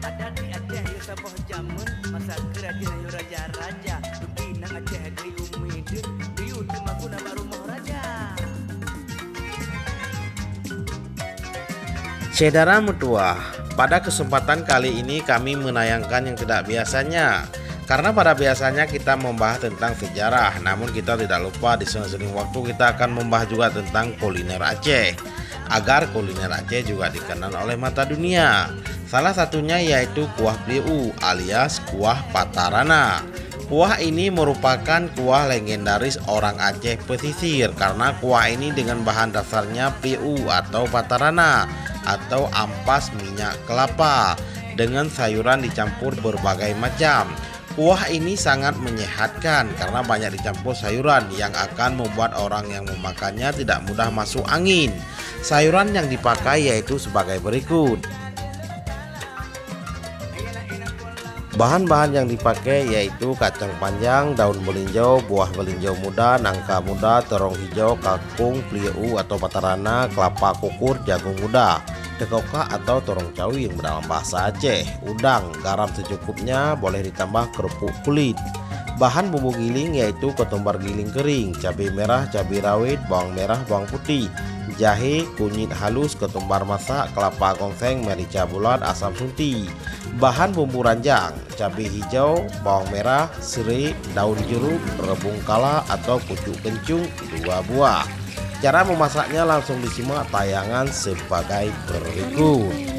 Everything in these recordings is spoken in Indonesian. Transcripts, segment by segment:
Ada di Aceh yo saboh jamun, masa kerajaan yo raja-raja. Pinang Aceh di umidin, di ultima guna baru mau raja. Saudara Mutua, pada kesempatan kali ini kami menayangkan yang tidak biasanya. Karena pada biasanya kita membahas tentang sejarah, namun kita tidak lupa di sering waktu kita akan membahas juga tentang kuliner Aceh. Agar kuliner Aceh juga dikenal oleh mata dunia. Salah satunya yaitu kuah pliu alias kuah patarana. Kuah ini merupakan kuah legendaris orang Aceh pesisir karena kuah ini dengan bahan dasarnya pliu atau patarana atau ampas minyak kelapa dengan sayuran dicampur berbagai macam. Kuah ini sangat menyehatkan karena banyak dicampur sayuran yang akan membuat orang yang memakannya tidak mudah masuk angin. Sayuran yang dipakai yaitu sebagai berikut. Bahan-bahan yang dipakai yaitu kacang panjang, daun melinjau, buah melinjau muda, nangka muda, terong hijau, kangkung, pliu atau patarana, kelapa kukur, jagung muda, dekoka atau torong cawi yang dalam bahasa Aceh, udang, garam secukupnya, boleh ditambah kerupuk kulit. Bahan bumbu giling yaitu ketumbar giling kering, cabai merah, cabai rawit, bawang merah, bawang putih, jahe, kunyit halus, ketumbar masak, kelapa gongseng, merica bulat, asam sunti. Bahan bumbu ranjang, cabai hijau, bawang merah, serai, daun jeruk, rebung kala atau pucuk kencung 2 buah. Cara memasaknya langsung disimak tayangan sebagai berikut.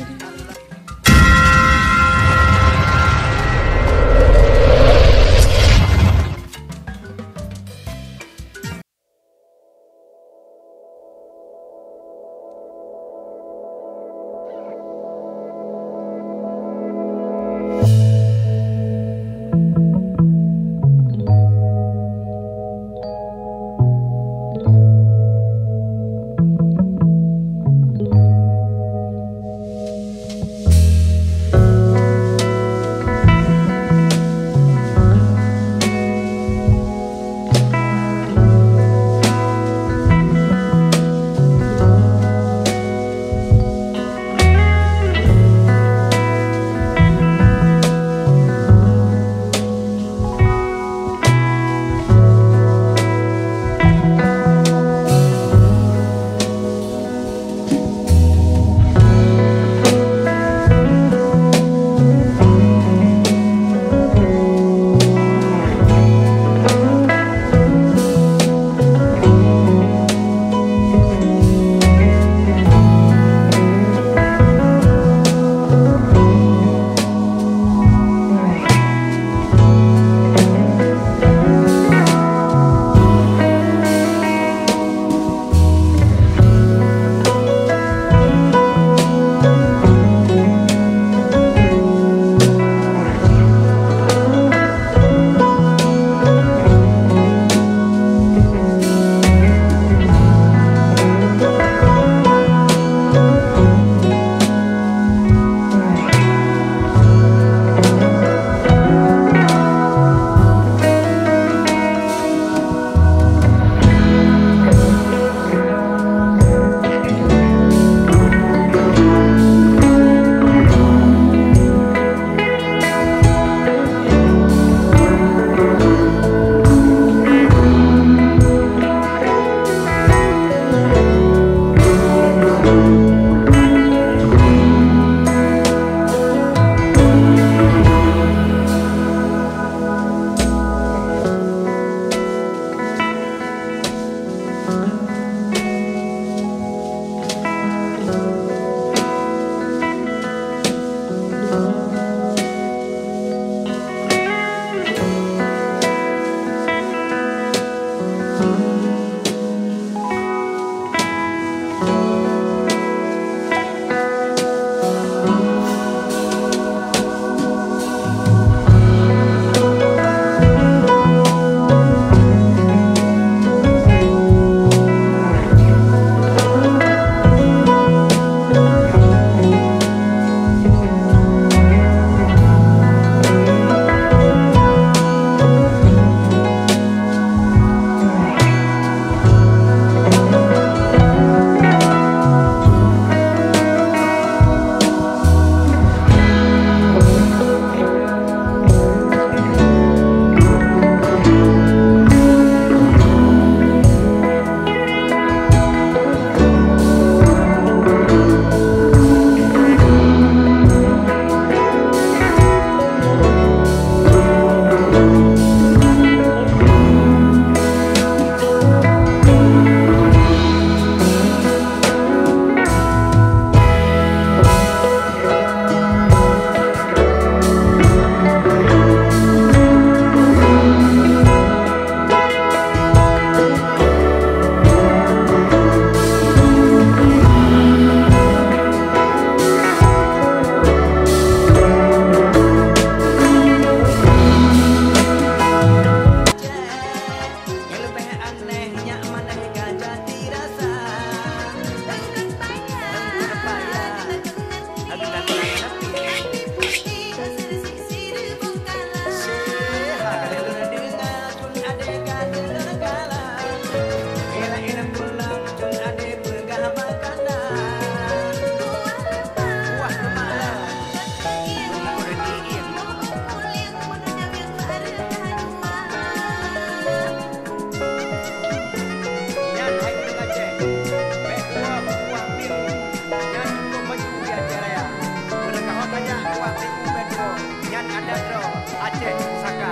Yang ada bro Aceh Saka.